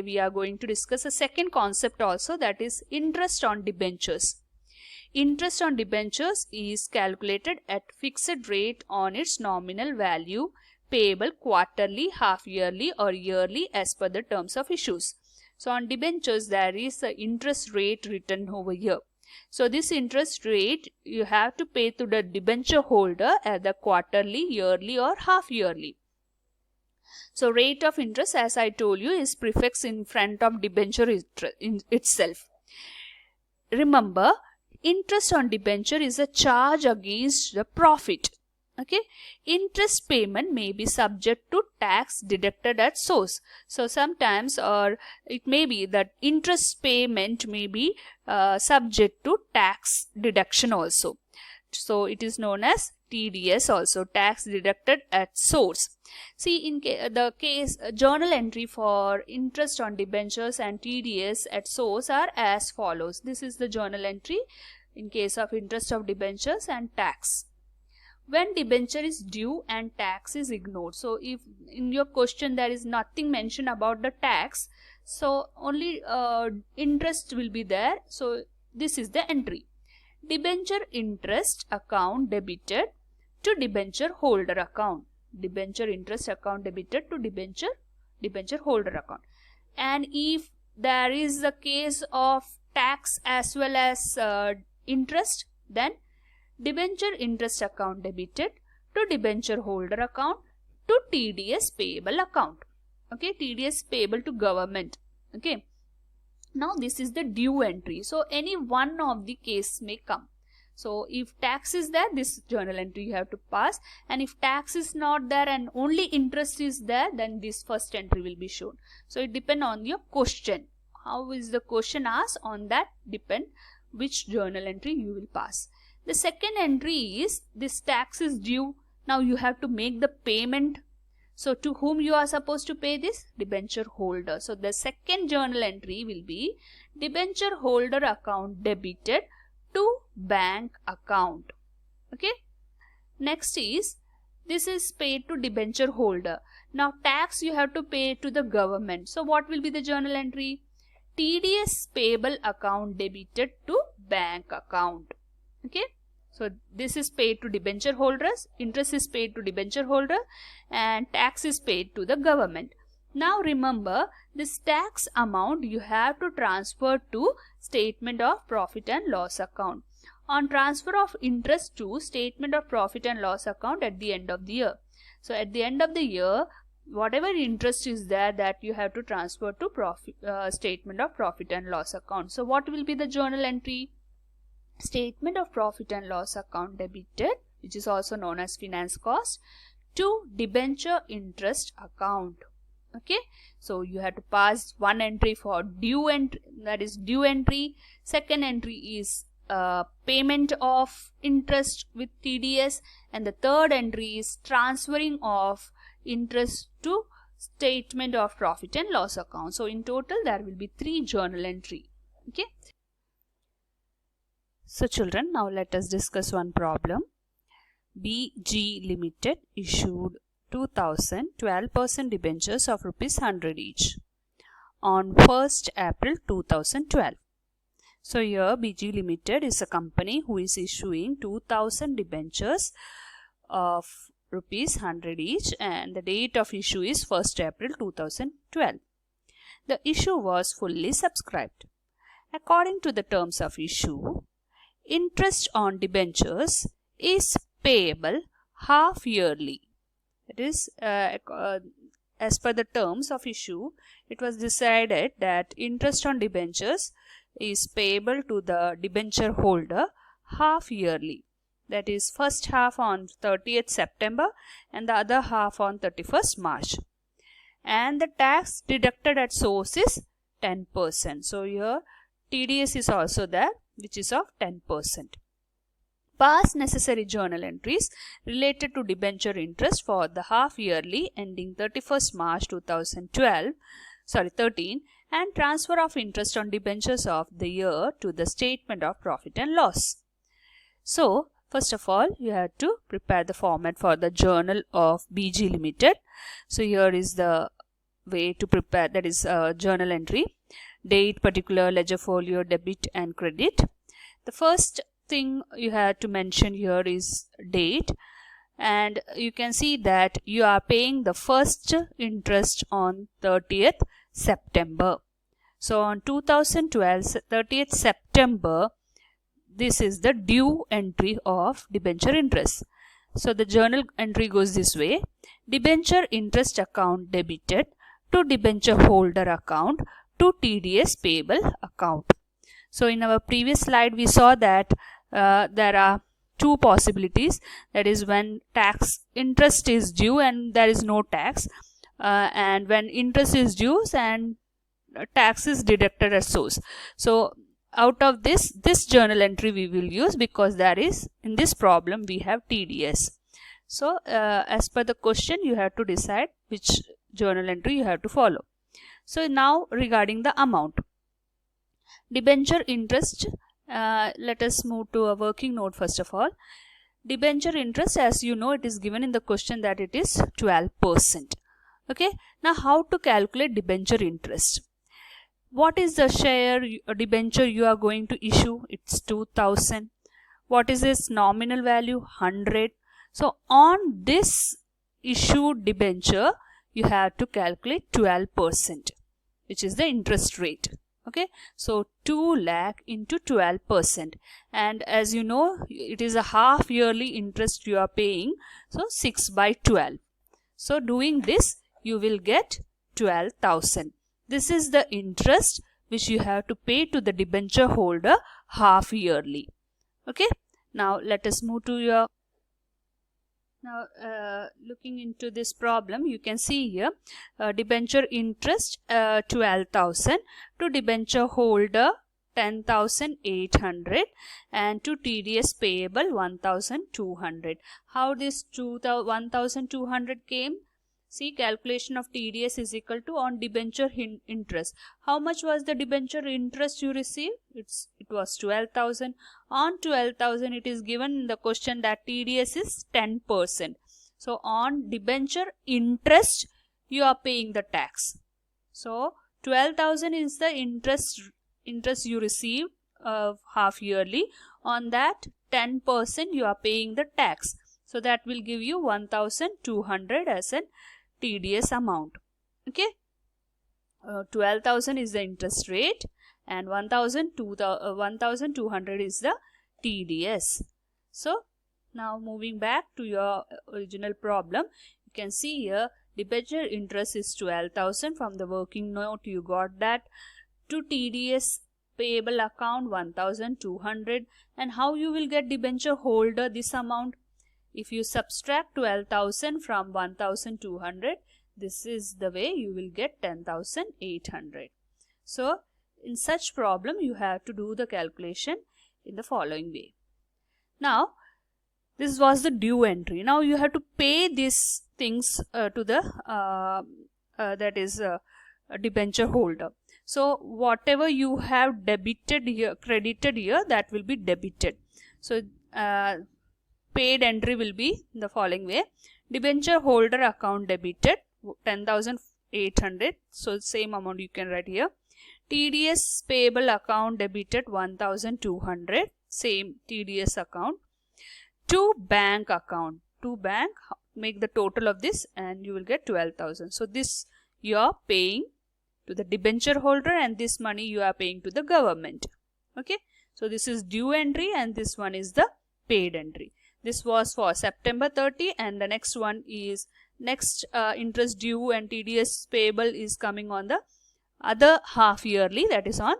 we are going to discuss a second concept also, that is interest on debentures. Interest on debentures is calculated at fixed rate on its nominal value, payable quarterly, half yearly or yearly as per the terms of issues. So on debentures there is the interest rate written over here. So this interest rate you have to pay to the debenture holder at the quarterly, yearly or half yearly. So rate of interest, as I told you, is prefix in front of debenture itself. Remember, interest on debenture is a charge against the profit. Okay, interest payment may be subject to tax deducted at source. So sometimes, or it may be that interest payment may be subject to tax deduction also. So it is known as TDS also, tax deducted at source. See, in the case journal entry for interest on debentures and TDS at source are as follows. This is the journal entry in case of interest of debentures and tax. When debenture is due and tax is ignored. So if in your question there is nothing mentioned about the tax, so only interest will be there. So this is the entry. Debenture interest account debited to debenture holder account. Debenture interest account debited to debenture holder account. And if there is the case of tax as well as interest, then debenture interest account debited to debenture holder account to TDS payable account. Okay, TDS payable to government. Okay. Now this is the due entry. So any one of the case may come. So if tax is there, this journal entry you have to pass, and if tax is not there and only interest is there, then this first entry will be shown. So it depends on your question. How is the question asked? On that depend which journal entry you will pass. The second entry is this tax is due. Now you have to make the payment. So to whom you are supposed to pay this? Debenture holder. So the second journal entry will be debenture holder account debited to bank account. Okay. Next is, this is paid to debenture holder. Now tax you have to pay to the government. So what will be the journal entry? TDS payable account debited to bank account. Okay. So this is paid to debenture holders, interest is paid to debenture holder, and tax is paid to the government. Now remember, this tax amount you have to transfer to statement of profit and loss account. On transfer of interest to statement of profit and loss account at the end of the year. So at the end of the year, whatever interest is there, that you have to transfer to statement of profit and loss account. So what will be the journal entry? Statement of profit and loss account debited, which is also known as finance cost, to debenture interest account. Okay, so you have to pass one entry for due entry, that is due entry. Second entry is payment of interest with TDS, and the third entry is transferring of interest to statement of profit and loss account. So in total there will be 3 journal entry. Okay. So children, now let us discuss one problem. BG Limited issued 2000 12% debentures of ₹100 each on 1st April 2012. So here BG Limited is a company who is issuing 2000 debentures of ₹100 each, and the date of issue is 1st April 2012. The issue was fully subscribed. According to the terms of issue, interest on debentures is payable half yearly. It is as per the terms of issue, it was decided that interest on debentures is payable to the debenture holder half yearly. That is, first half on 30th September and the other half on 31st March. And the tax deducted at source is 10%. So here TDS is also there, which is of 10%. Pass necessary journal entries related to debenture interest for the half yearly ending 31st March 2013 and transfer of interest on debentures of the year to the statement of profit and loss. So first of all, you have to prepare the format for the journal of BG Limited. So here is the way to prepare, that is journal entry. Date, particular, ledger folio, debit and credit. The first thing you have to mention here is date, and you can see that you are paying the first interest on 30th September. So on 2012 30th September, this is the due entry of debenture interest. So the journal entry goes this way: debenture interest account debited to debenture holder account to TDS payable account. So in our previous slide we saw that there are two possibilities, that is when tax interest is due and there is no tax, and when interest is due and tax is deducted at source. So out of this journal entry we will use, because that is, in this problem we have TDS. So as per the question you have to decide which journal entry you have to follow. So now regarding the amount, debenture interest, let us move to a working note first of all. Debenture interest, as you know, it is given in the question that it is 12%. Okay, now how to calculate debenture interest? What is the share debenture you are going to issue? It's 2000. What is its nominal value? 100. So on this issued debenture you have to calculate 12%, which is the interest rate. Okay, so 2 lakh into 12%, and as you know it is a half yearly interest you are paying, so 6 by 12. So doing this you will get 12,000. This is the interest which you have to pay to the debenture holder half yearly. Okay, now let us move to your, now looking into this problem, you can see here debenture interest 12,000 to debenture holder 10,800 and to TDS payable 1,200. How this 1,200 came? See, calculation of TDS is equal to on debenture interest. How much was the debenture interest you received? It was 12,000. On 12,000 it is given in the question that TDS is 10%. So on debenture interest you are paying the tax. So 12,000 is the interest you received half yearly. On that 10% you are paying the tax. So that will give you 1,200 as an TDS amount. Okay, 12,000 is the interest rate and 1,200 is the TDS. So now moving back to your original problem, you can see here debenture interest is 12,000. From the working note you got that. To TDS payable account 1,200, and how you will get debenture holder this amount? If you subtract 12,000 from 1,200, this is the way you will get 10,800. So in such problem you have to do the calculation in the following way. Now this was the due entry. Now you have to pay these things to the debenture holder. So whatever you have debited here, credited here, that will be debited. So paid entry will be the following way: debenture holder account debited 10,800, so same amount you can write here. TDS payable account debited 1,200, same TDS account. To bank account, to bank, make the total of this and you will get 12,000. So this you are paying to the debenture holder and this money you are paying to the government. Okay, so this is due entry and this one is the paid entry. This was for September 30 and the next one is next interest due and TDS payable is coming on the other half yearly, that is on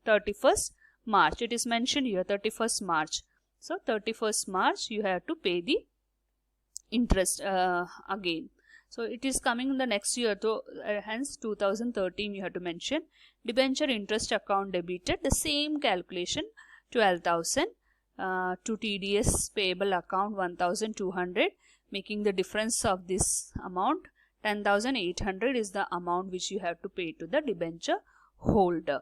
31st March. It is mentioned here 31st March. So 31st March you have to pay the interest again. So it is coming in the next year, so hence 2013 you have to mention. Debenture interest account debited, the same calculation, 12,000 to TDS payable account 1,200, making the difference of this amount 10,800 is the amount which you have to pay to the debenture holder.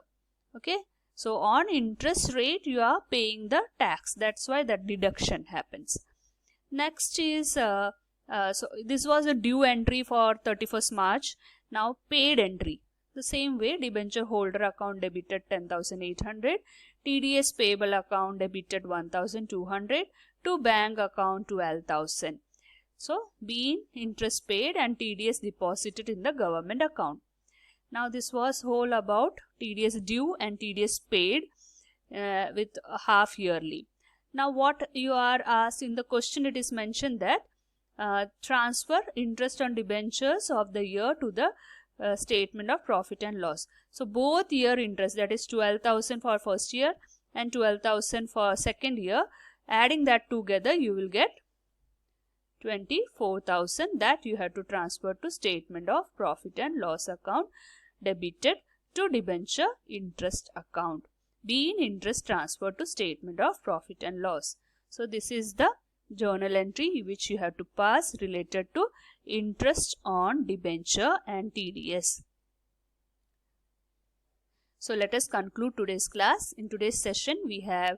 Okay, so on interest rate you are paying the tax, that's why that deduction happens. Next is so this was a due entry for 31st March. Now paid entry. The same way, debenture holder account debited 10,800, TDS payable account debited 1,200, to bank account 12,000. So being interest paid and TDS deposited in the government account. Now this was whole about TDS due and TDS paid with half yearly. Now what you are asked in the question, it is mentioned that transfer interest on debentures of the year to the statement of profit and loss. So both year interest, that is 12,000 for first year and 12,000 for second year, adding that together you will get 24,000 that you have to transfer to statement of profit and loss account debited to debenture interest account, being interest transferred to statement of profit and loss. So this is the journal entry which you have to pass related to interest on debenture and TDS. So let us conclude today's class. In today's session we have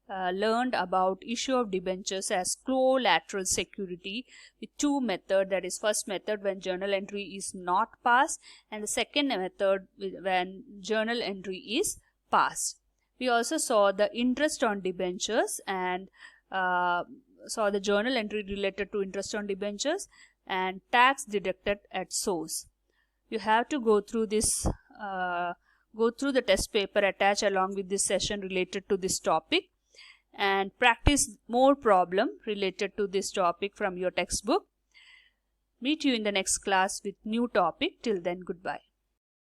learned about issue of debentures as collateral security with two methods. That is, first method when journal entry is not passed, and the second method when journal entry is passed. We also saw the interest on debentures and saw the journal entry related to interest on debentures and tax deducted at source. You have to go through this go through the test paper attached along with this session related to this topic and practice more problem related to this topic from your textbook. Meet you in the next class with new topic. Till then, goodbye.